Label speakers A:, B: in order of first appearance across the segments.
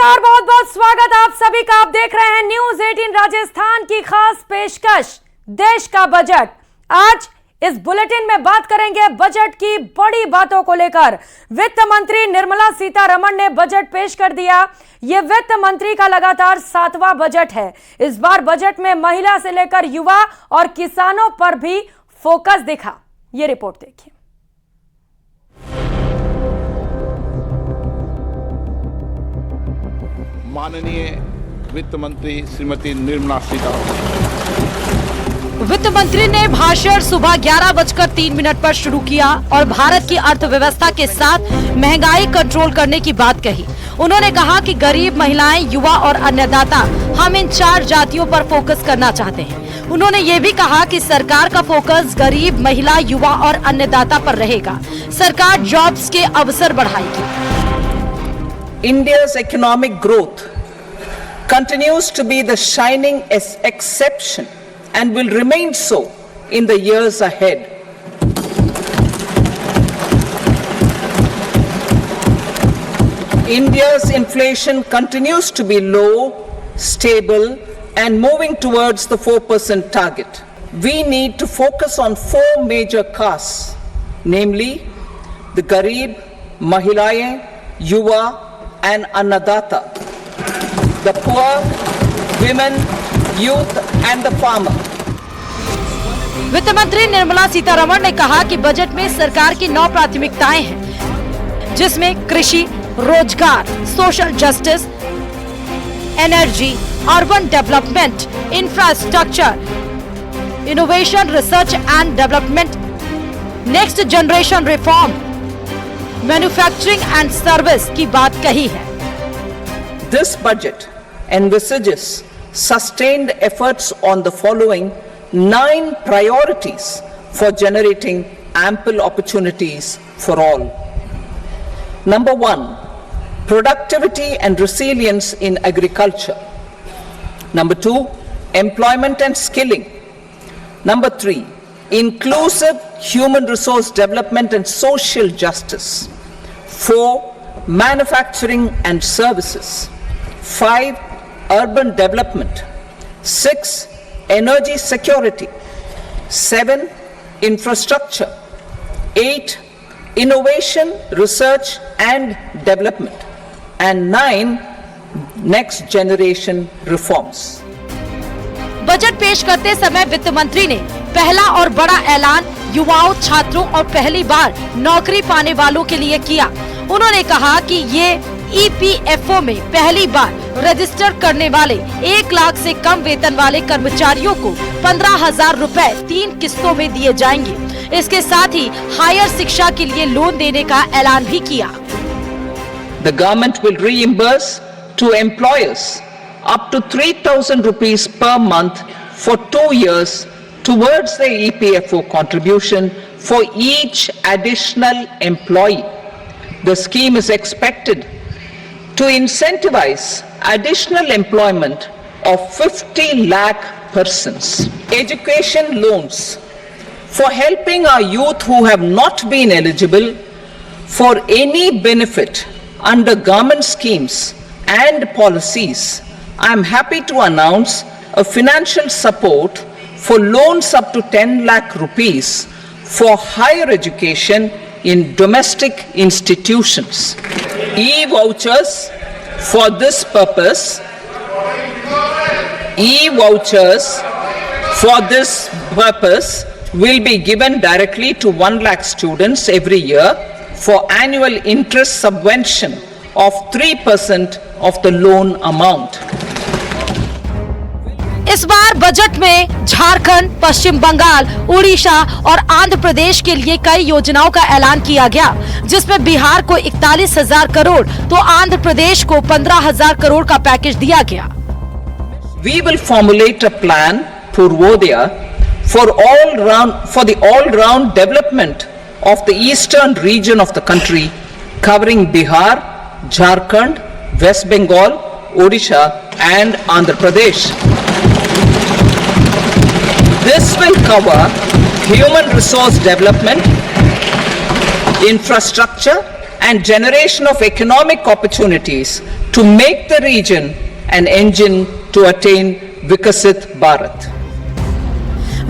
A: नमस्कार, बहुत बहुत स्वागत आप सभी का। आप देख रहे हैं न्यूज 18 राजस्थान की खास पेशकश देश का बजट। आज इस बुलेटिन में बात करेंगे बजट की बड़ी बातों को लेकर। वित्त मंत्री निर्मला सीतारमण ने बजट पेश कर दिया। यह वित्त मंत्री का लगातार 7वां बजट है। इस बार बजट में महिला से लेकर युवा और किसानों पर भी फोकस दिखा। यह रिपोर्ट देखिए।
B: माननीय वित्त मंत्री श्रीमती निर्मला सीतारमण।
C: वित्त मंत्री ने भाषण सुबह 11:03 पर शुरू किया और भारत की अर्थव्यवस्था के साथ महंगाई कंट्रोल करने की बात कही। उन्होंने कहा कि गरीब, महिलाएं, युवा और अन्नदाता, हम इन 4 जातियों पर फोकस करना चाहते हैं। उन्होंने ये भी कहा कि सरकार का फोकस गरीब, महिला, युवा और अन्नदाता पर रहेगा। सरकार जॉब्स के अवसर बढ़ाएगी।
D: India's economic growth continues to be the shining exception and will remain so in the years ahead. India's inflation continues to be low, stable, and moving towards the 4% target. We need to focus on 4 major castes, namely the Garib, Mahilayein, Yuva, and Annadata, the poor, women, youth and the farmer.
C: वित्त मंत्री निर्मला सीतारमण ने कहा कि budget में सरकार की 9 प्राथमिकताएं हैं, जिसमें कृषि, रोजगार, social justice, energy, urban development, infrastructure, innovation, research and development, next generation reform, manufacturing and service की बात कही है।
D: This budget envisages sustained efforts on the following 9 priorities for generating ample opportunities for all. Number 1, productivity and resilience in agriculture. Number 2, employment and skilling. Number 3, inclusive human resource development and social justice. 4, manufacturing and services. 5, urban development. 6, energy security. 7, infrastructure. 8, innovation, research and development. And 9, next generation reforms.
C: Budget पेश करते समय वित्त मंत्री ने पहला और बड़ा ऐलान युवाओं, छात्रों और पहली बार नौकरी पाने वालों के लिए किया। उन्होंने कहा कि ये EPFO में पहली बार रजिस्टर करने वाले 1 लाख से कम वेतन वाले कर्मचारियों को 15,000 रुपए 3 किस्तों में दिए जाएंगे। इसके साथ ही हायर शिक्षा के लिए लोन देने का ऐलान भी किया।
D: The government will reimburse to employers up to 3,000 rupees per month for 2 years towards the EPFO contribution for each additional employee. The scheme is expected to incentivize additional employment of 50 lakh persons. Education loans for helping our youth who have not been eligible for any benefit under government schemes and policies. I am happy to announce a financial support for loans up to 10 lakh rupees for higher education in domestic institutions. E-vouchers for this purpose. E-vouchers for this purpose will be given directly to 1 lakh students every year for annual interest subvention of 3% of the loan amount.
C: इस बार budget में झारखंड, पश्चिम बंगाल, उड़ीसा और आंध्र प्रदेश के लिए कई योजनाओं का ऐलान किया गया, जिसमें बिहार को 41,000 करोड़ तो आंध्र प्रदेश को 15,000 करोड़ का पैकेज दिया गया।
D: We will formulate a plan, Purvodaya, for the all-round development of the eastern region of the country, covering Bihar, Jharkhand, West Bengal, Odisha and Andhra Pradesh. This will cover human resource development, infrastructure, and generation of economic opportunities to make the region an engine to attain Vikasit Bharat.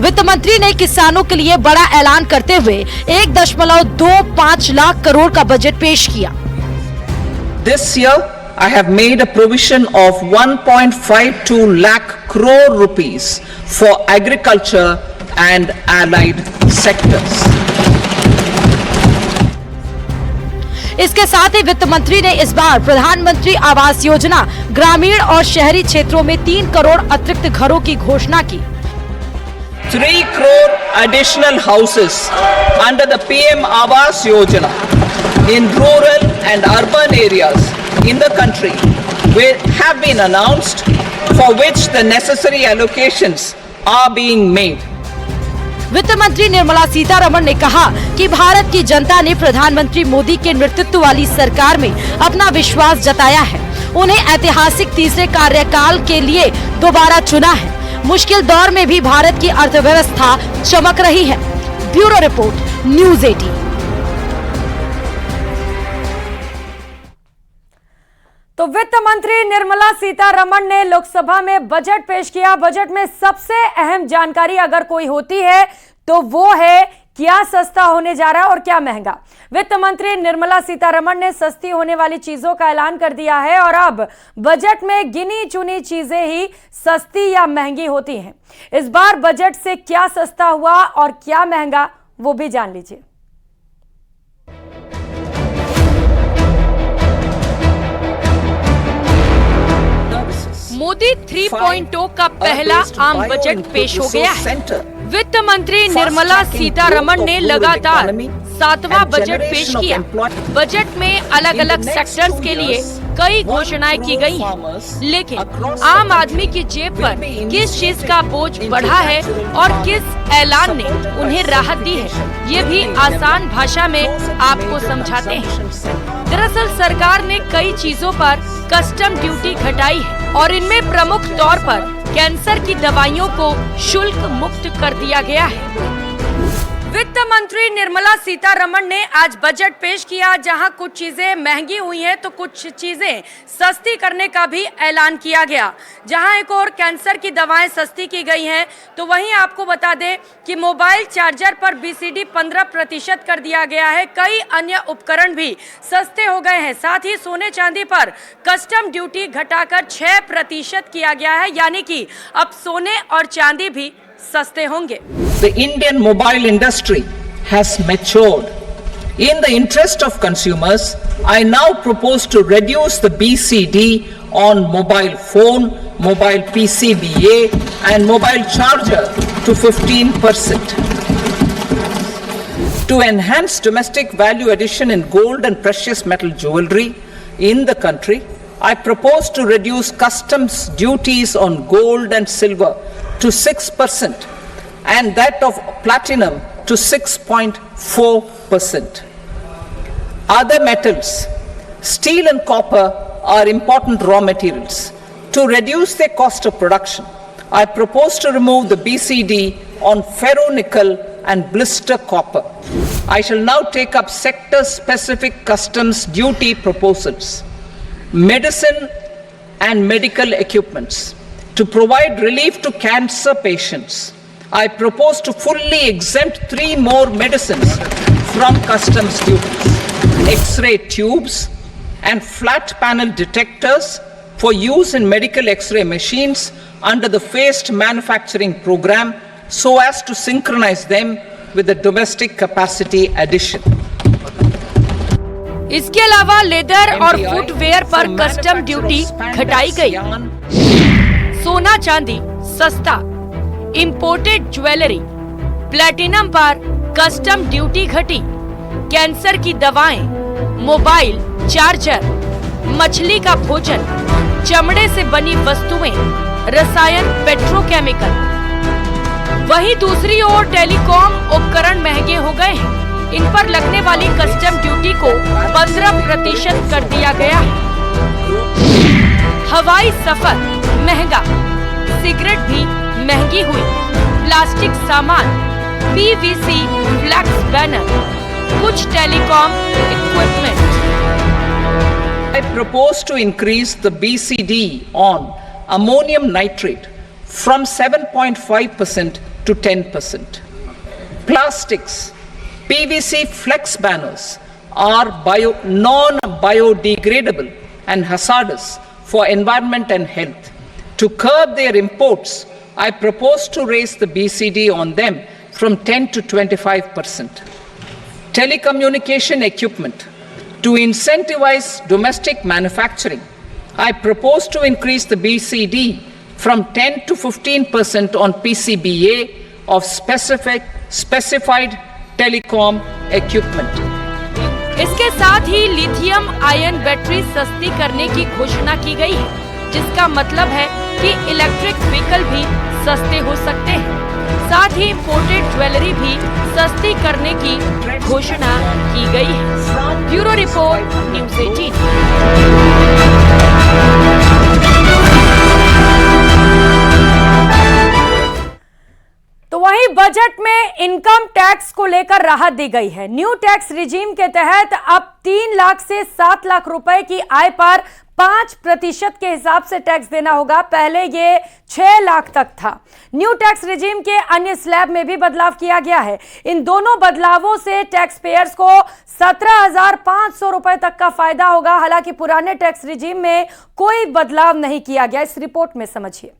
C: वित्त मंत्री ने किसानों के लिए बड़ा ऐलान करते हुए 1.25 लाख करोड़ का बजट पेश किया।
D: This year, I have made a provision of 1.52 lakh crore rupees for agriculture and allied sectors.
C: इसके साथ ही वित्त मंत्री ने इस बार प्रधानमंत्री आवास योजना ग्रामीण और शहरी क्षेत्रों में 3 करोड़ अतिरिक्त घरों की घोषणा की।
D: 3 crore additional houses under the PM Awas Yojana in rural and urban areas in the country have been announced, for which the necessary allocations are being made.
C: वित्त मंत्री निर्मला सीतारमण ने कहा कि भारत की जनता ने प्रधानमंत्री मोदी के नेतृत्व वाली सरकार में अपना विश्वास जताया है। उन्हें ऐतिहासिक तीसरे कार्यकाल के लिए दोबारा चुना है। मुश्किल दौर में भी भारत की अर्थव्यवस्था चमक रही है। Bureau report, news 18।
A: तो वित्त मंत्री निर्मला सीतारमण ने लोकसभा में बजट पेश किया। बजट में सबसे अहम जानकारी अगर कोई होती है तो वो है क्या सस्ता होने जा रहा है और क्या महंगा। वित्त मंत्री निर्मला सीतारमण ने सस्ती होने वाली चीजों का ऐलान कर दिया है और अब बजट में गिनी चुनी चीजें ही सस्ती या महंगी होती हैं। इस बार बजट से क्या सस्ता हुआ और क्या महंगा वो भी जान लीजिए।
C: मोदी 3.0 का पहला आम बजट पेश हो गया है। वित्त मंत्री निर्मला सीतारमण ने लगातार 7वां बजट पेश किया। बजट में अलग अलग सेक्टर्स के लिए कई घोषणाएं की गई हैं, लेकिन आम आदमी की जेब पर किस चीज का बोझ बढ़ा है और किस ऐलान ने उन्हें राहत दी है, ये भी आसान भाषा में आपको समझाते हैं। दरअसल सरकार ने कई चीजों पर कस्टम ड्यूटी घटाई है और इनमें प्रमुख तौर पर कैंसर की दवाइयों को शुल्क मुक्त कर दिया गया है। वित्त मंत्री निर्मला सीतारमण ने आज बजट पेश किया, जहां कुछ चीजें महंगी हुई हैं तो कुछ चीजें सस्ती करने का भी ऐलान किया गया। जहां एक और कैंसर की दवाएं सस्ती की गई हैं, तो वहीं आपको बता दें कि मोबाइल चार्जर पर BCD 15% कर दिया गया है। कई अन्य उपकरण भी सस्ते हो गए हैं। साथ ही सोने चांदी पर कस्टम ड्यूटी घटाकर 6% किया गया है, यानी कि अब सोने और चांदी भी सस्ते होंगे।
D: The Indian mobile industry has matured. In the interest of consumers, I now propose to reduce the BCD on mobile phone, mobile PCBA and mobile charger to 15%. To enhance domestic value addition in gold and precious metal jewelry in the country, I propose to reduce customs duties on gold and silver to 6% and that of platinum to 6.4%. Other metals, steel and copper are important raw materials. To reduce their cost of production, I propose to remove the BCD on ferronickel and blister copper. I shall now take up sector-specific customs duty proposals. Medicine and medical equipments. To provide relief to cancer patients, I propose to fully exempt 3 more medicines from customs duties. X-ray tubes and flat panel detectors for use in medical X-ray machines under the phased manufacturing program so as to synchronize them with the domestic capacity addition.
C: इसके अलावा leather और footwear पर custom duty घटाई गई। सोना चांदी सस्ता, imported jewellery, platinum पर कस्टम ड्यूटी घटी, कैंसर की दवाएं, मोबाइल चार्जर, मछली का भोजन, चमड़े से बनी वस्तुएं, रसायन, पेट्रोकेमिकल। वहीं दूसरी ओर टेलीकॉम उपकरण महंगे हो गए हैं। इन पर लगने वाली कस्टम ड्यूटी को 15% कर दिया गया है। हवाई सफर महंगा, सिगरेट भी महंगी हुई, प्लास्टिक सामान, PVC फ्लैक्स बैनर, कुछ telecom equipment
D: I propose to increase the BCD on ammonium nitrate from 7.5% to 10%. Plastics, PVC flex banners are non-biodegradable and hazardous for environment and health. To curb their imports, I propose to raise the BCD on them from 10 to 25%. Telecommunication equipment. To incentivize domestic manufacturing, I propose to increase the BCD from 10 to 15% on PCBA of specified telecom equipment.
C: इसके साथ ही lithium ion battery सस्ती करने की घोषणा की गई है, जिसका मतलब है कि इलेक्ट्रिक व्हीकल भी सस्ते हो सकते हैं। साथ ही इंपोर्टेड ज्वेलरी भी सस्ती करने की घोषणा की गई है। Bureau report, news 18।
A: तो वहीं बजट में इनकम टैक्स को लेकर राहत दी गई है। न्यू टैक्स रिजीम के तहत अब 3 लाख से 7 लाख रुपए की आय पर 5% के हिसाब से टैक्स देना होगा। पहले ये 6 लाख तक था। न्यू टैक्स रिजीम के अन्य स्लैब में भी बदलाव किया गया है। इन दोनों बदलावों से टैक्स पेयर्स को 17,500 रुपए तक का फायदा होगा। हालांकि पुराने टैक्स रिजीम में कोई बदलाव नहीं किया गया। इस रिपोर्ट में समझिए।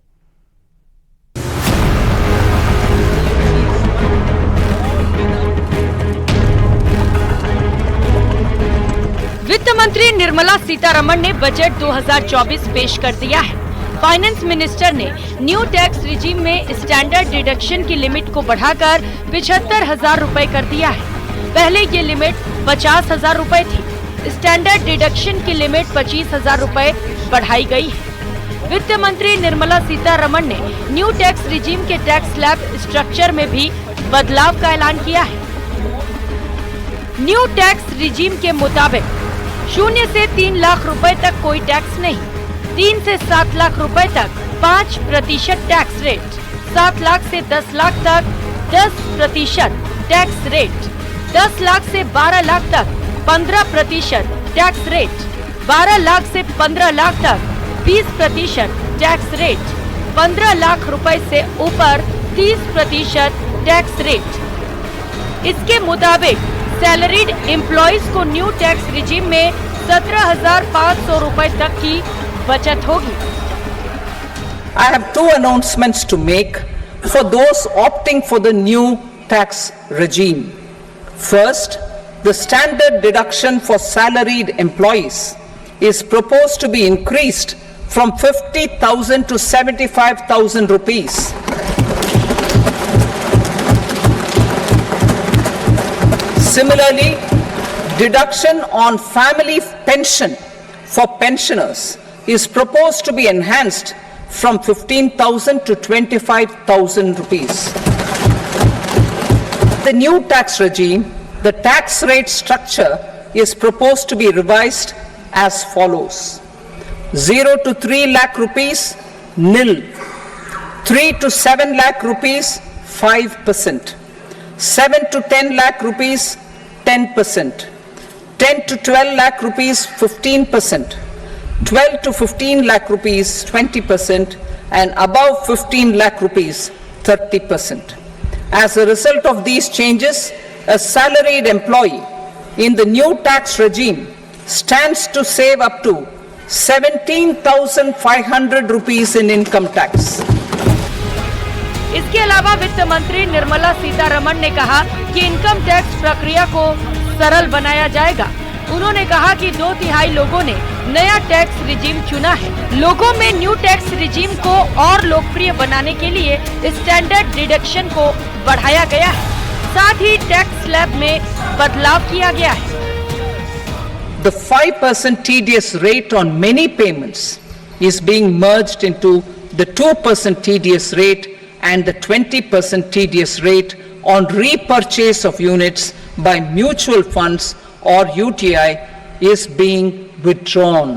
C: वित्त मंत्री निर्मला सीतारमण ने बजट 2024 पेश कर दिया है। फाइनेंस मिनिस्टर ने न्यू टैक्स रिजीम में स्टैंडर्ड डिडक्शन की लिमिट को बढ़ाकर 75,000 रुपए कर दिया है। पहले ये लिमिट 50,000 रुपए थी। स्टैंडर्ड डिडक्शन की लिमिट 25,000 रुपए बढ़ाई गई है। वित्त मंत्री निर्मला सीतारमण ने न्यू टैक्स रिजीम के टैक्स स्लैब स्ट्रक्चर में भी बदलाव का ऐलान किया है। न्यू टैक्स रिजीम के मुताबिक 0 से 3 लाख रुपए तक कोई टैक्स नहीं, 3 से 7 लाख रुपए तक 5% टैक्स रेट, 7 लाख से 10 लाख तक 10% टैक्स रेट, 10 लाख से 12 लाख तक 15% टैक्स रेट, 12 लाख से 15 लाख तक 20% टैक्स रेट, 15 लाख रुपए से ऊपर 30% टैक्स रेट। इसके मुताबिक सैलरीड एम्प्लॉइज को न्यू टैक्स रिजीम में 17,500 रुपए तक की बचत होगी।
D: I have 2 announcements to make for those opting for the new tax regime. First, the standard deduction for salaried employees is proposed to be increased from 50,000 to 75,000 rupees. Similarly, deduction on family pension for pensioners is proposed to be enhanced from 15,000 to 25,000 rupees. The new tax regime, the tax rate structure is proposed to be revised as follows: 0 to 3 lakh rupees, nil; 3 to 7 lakh rupees, 5%; 7 to 10 lakh rupees, 10%; 10 to 12 lakh rupees, 15%; 12 to 15 lakh rupees, 20%; and above 15 lakh rupees, 30%. As a result of these changes, a salaried employee in the new tax regime stands to save up to 17,500 rupees in income tax.
C: इसके अलावा वित्त मंत्री निर्मला सीतारमण ने कहा कि income tax प्रक्रिया को सरल बनाया जाएगा। उन्होंने कहा कि 2/3 लोगों ने नया टैक्स रिजीम चुना है। लोगों में न्यू टैक्स रिजीम को और लोकप्रिय बनाने के लिए स्टैंडर्ड डिडक्शन को बढ़ाया गया है। साथ ही टैक्स स्लैब में बदलाव किया गया है।
D: The 5% TDS rate on many payments is being merged into the 2% TDS rate, and the 20% TDS rate on repurchase of units by mutual funds or UTI is being withdrawn.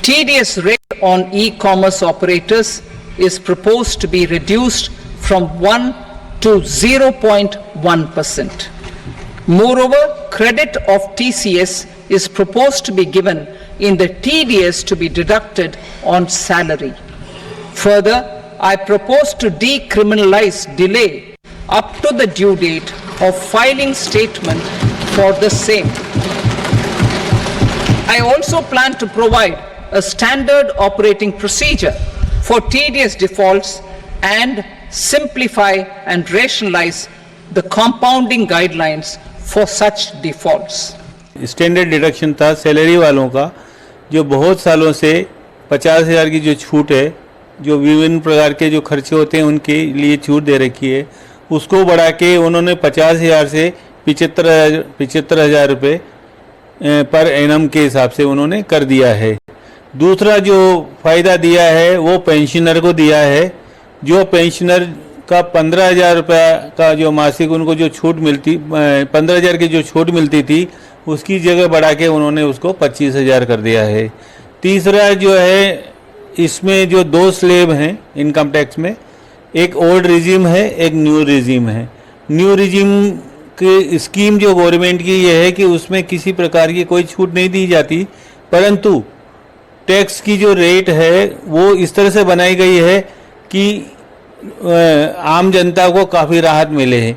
D: TDS rate on e-commerce operators is proposed to be reduced from 1 to 0.1%. Moreover, credit of TCS is proposed to be given in the TDS to be deducted on salary. Further, I propose to decriminalize delay up to the due date of filing statement for the same. I also plan to provide a standard operating procedure for TDS defaults and simplify and rationalize the compounding guidelines for such defaults.
E: Standard deduction था salary वालों का, जो बहुत सालों से 50,000 की जो छूट है, जो विभिन्न प्रकार के जो खर्चे होते हैं उनके लिए छूट दे रखी है, उसको बढ़ा के उन्होंने 50,000 से 75,000 रुपये पर एनम के हिसाब से उन्होंने कर दिया है। दूसरा जो फ़ायदा दिया है वो पेंशनर को दिया है, जो पेंशनर का 15,000 रुपये का जो मासिक उनको जो छूट मिलती 15,000 की जो छूट मिलती थी उसकी जगह बढ़ा के उन्होंने उसको 25,000 कर दिया है। तीसरा जो है, इसमें जो 2 स्लैब हैं इनकम टैक्स में, एक ओल्ड रिजीम है, एक न्यू रिजीम है। न्यू रिजीम की स्कीम जो गवर्नमेंट की ये है कि उसमें किसी प्रकार की कोई छूट नहीं दी जाती, परंतु टैक्स की जो रेट है वो इस तरह से बनाई गई है कि आम जनता को काफ़ी राहत मिले है,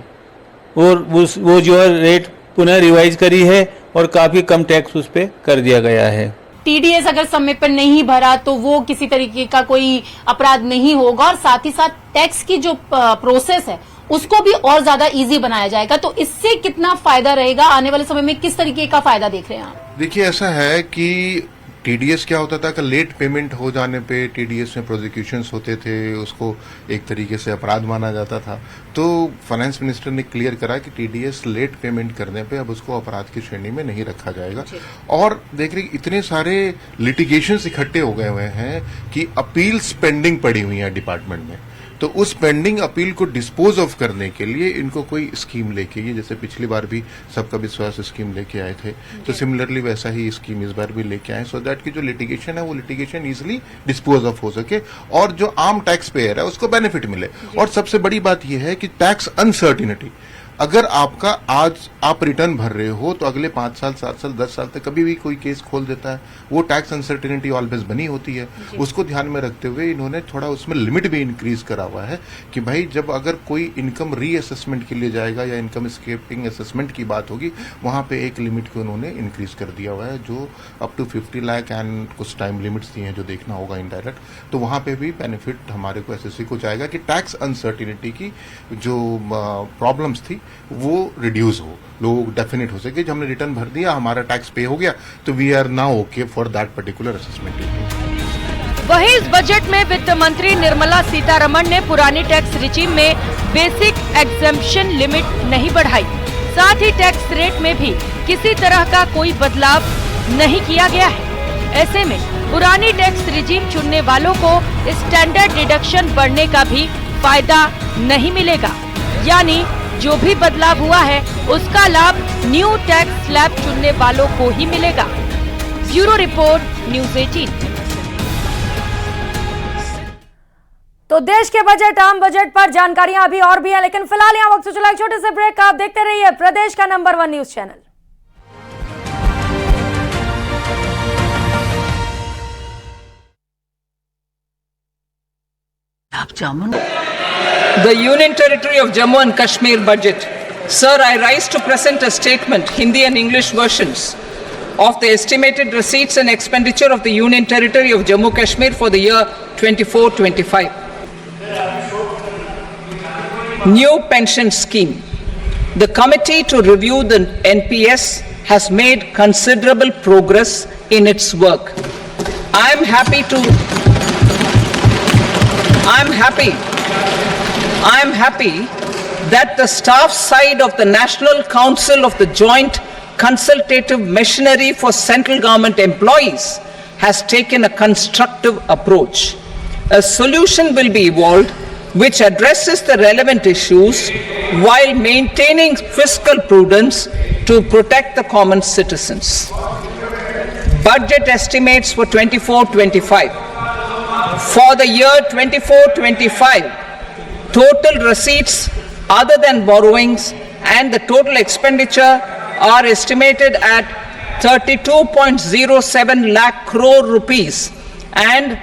E: और वो जो है रेट पुनः रिवाइज करी है और काफ़ी कम टैक्स उस पर कर दिया गया है।
F: टीडीएस अगर समय पर नहीं भरा तो वो किसी तरीके का कोई अपराध नहीं होगा, और साथ ही साथ टैक्स की जो प्रोसेस है उसको भी और ज्यादा इजी बनाया जाएगा। तो इससे कितना फायदा रहेगा आने वाले समय में, किस तरीके का फायदा देख रहे हैं आप?
G: देखिए, ऐसा है कि टीडीएस क्या होता था कि लेट पेमेंट हो जाने पे टीडीएस में प्रोसिक्यूशंस होते थे, उसको एक तरीके से अपराध माना जाता था। तो फाइनेंस मिनिस्टर ने क्लियर करा कि टीडीएस लेट पेमेंट करने पे अब उसको अपराध की श्रेणी में नहीं रखा जाएगा। और देख रहे इतने सारे लिटिगेशंस इकट्ठे हो गए हुए हैं कि अपील्स पेंडिंग पड़ी हुई है डिपार्टमेंट में, तो उस पेंडिंग अपील को डिस्पोज ऑफ करने के लिए इनको कोई स्कीम लेके, ये जैसे पिछली बार भी सबका विश्वास स्कीम लेके आए थे, तो सिमिलरली वैसा ही स्कीम इस बार भी लेके आए, सो दैट की जो लिटिगेशन है वो लिटिगेशन इजीली डिस्पोज ऑफ हो सके और जो आम टैक्स पेयर है उसको बेनिफिट मिले। और सबसे बड़ी बात यह है कि टैक्स अनसर्टिनिटी, अगर आपका आज आप रिटर्न भर रहे हो तो अगले 5 साल 7 साल 10 साल तक कभी भी कोई केस खोल देता है, वो टैक्स अनसर्टिनिटी ऑलवेज बनी होती है। उसको ध्यान में रखते हुए इन्होंने थोड़ा उसमें लिमिट भी इंक्रीज करा हुआ है कि भाई जब अगर कोई इनकम रीअसेसमेंट के लिए जाएगा या इनकम स्केपिंग असेसमेंट की बात होगी, वहां पे एक लिमिट को उन्होंने इंक्रीज कर दिया हुआ है, जो अप टू 50 लाख एंड कुछ टाइम लिमिट्स दी हैं जो देखना होगा इनडायरेक्ट। तो वहां पे भी बेनिफिट हमारे को एसएससी को जाएगा कि टैक्स अनसर्टिनिटी की जो प्रॉब्लम्स थी वो रिड्यूस हो, लोग डेफिनेट हो सके जब हमने रिटर्न भर दिया हमारा टैक्स पे हो गया तो we are now okay for that particular assessment.
C: वहीं इस बजट में वित्त मंत्री निर्मला सीतारमण ने पुरानी टैक्स रिजीम में बेसिक एग्जेम्पशन लिमिट नहीं बढ़ाई, साथ ही टैक्स रेट में भी किसी तरह का कोई बदलाव नहीं किया गया है। ऐसे में पुरानी टैक्स रिजीम चुनने वालों को स्टैंडर्ड डिडक्शन बढ़ने का भी फायदा नहीं मिलेगा, यानी जो भी बदलाव हुआ है उसका लाभ न्यू टैक्स स्लैब चुनने वालों को ही मिलेगा। Bureau report, news 18।
A: तो देश के बजट, आम बजट पर जानकारियां अभी और भी हैं, लेकिन फिलहाल यहाँ वक्त से चला एक छोटे से ब्रेक का। आप देखते रहिए प्रदेश का number 1 news channel.
D: The Union Territory of Jammu and Kashmir budget. Sir, I rise to present a statement, Hindi and English versions, of the estimated receipts and expenditure of the Union Territory of Jammu and Kashmir for the year 24-25. New pension scheme. The committee to review the NPS has made considerable progress in its work. I am happy that the staff side of the National Council of the Joint Consultative Machinery for Central Government Employees has taken a constructive approach. A solution will be evolved which addresses the relevant issues while maintaining fiscal prudence to protect the common citizens. Budget estimates for 24-25. For the year 24-25, total receipts other than borrowings and the total expenditure are estimated at 32.07 lakh crore rupees and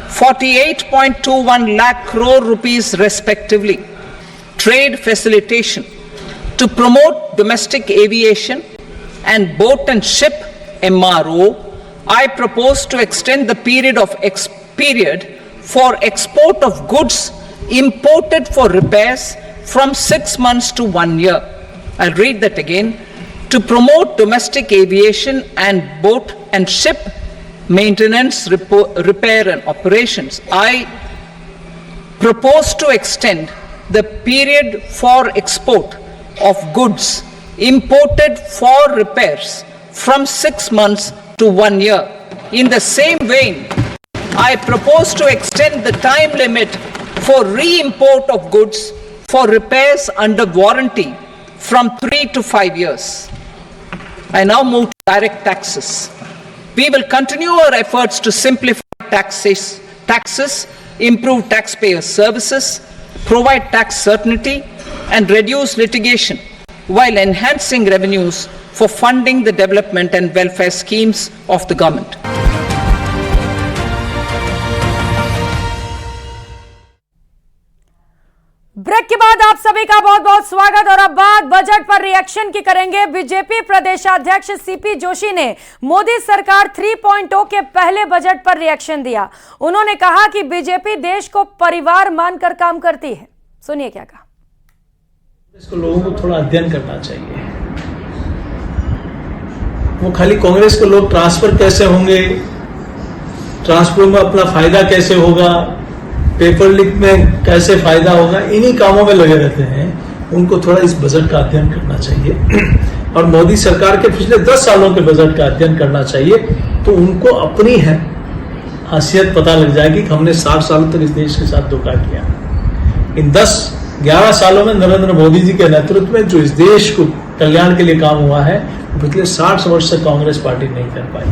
D: 48.21 lakh crore rupees respectively. Trade facilitation to promote domestic aviation and boat and ship MRO. I propose to extend the period for export of goods imported for repairs from 6 months to 1 year. I'll read that again. To promote domestic aviation and boat and ship maintenance, repair and operations, I propose to extend the period for export of goods imported for repairs from 6 months to 1 year. In the same vein, I propose to extend the time limit for re-import of goods for repairs under warranty from 3 to 5 years. I now move to direct taxes. We will continue our efforts to simplify taxes, improve taxpayer services, provide tax certainty, and reduce litigation while enhancing revenues for funding the development and welfare schemes of the government.
A: Break के बाद आप सभी का बहुत बहुत स्वागत। और अब बात बजट पर रिएक्शन की करेंगे। बीजेपी प्रदेशाध्यक्ष सीपी जोशी ने मोदी सरकार 3.0 के पहले बजट पर रिएक्शन दिया। उन्होंने कहा कि बीजेपी देश को परिवार मानकर काम करती है। सुनिए क्या कहा।
H: इसको लोगों को थोड़ा अध्ययन करना चाहिए। वो खाली कांग्रेस के लोग ट्रांसफर कैसे होंगे, ट्रांसफर में अपना फायदा कैसे होगा, पेपर लीक में कैसे फायदा होगा, इन्हीं कामों में लगे रहते हैं। उनको थोड़ा इस बजट का अध्ययन करना चाहिए और मोदी सरकार के पिछले 10 सालों के बजट का अध्ययन करना चाहिए। तो उनको अपनी हैसियत पता लग जाएगी कि हमने 60 सालों तक इस देश के साथ धोखा किया। इन 10-11 सालों में नरेंद्र मोदी जी के नेतृत्व में जो इस देश को कल्याण के लिए काम हुआ है, पिछले 60 वर्ष से कांग्रेस पार्टी नहीं कर पाई।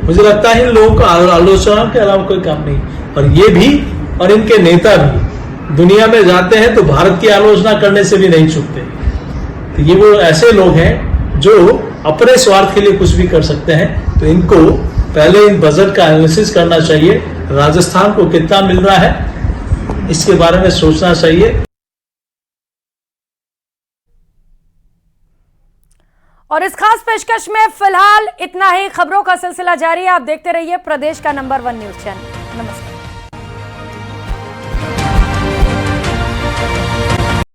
H: मुझे लगता है इन लोगों का आलोचना के अलावा कोई काम नहीं। और ये भी और इनके नेता भी दुनिया में जाते हैं तो भारत की आलोचना करने से भी नहीं चूकते। तो ये वो ऐसे लोग हैं जो अपने स्वार्थ के लिए कुछ भी कर सकते हैं। तो इनको पहले इन बजट का एनालिसिस करना चाहिए। राजस्थान को कितना मिल रहा है इसके बारे में सोचना चाहिए।
A: और इस खास पेशकश में फिलहाल इतना ही। खबरों का सिलसिला जारी है। आप देखते रहिए प्रदेश का नंबर 1 न्यूज चैनल। नमस्कार।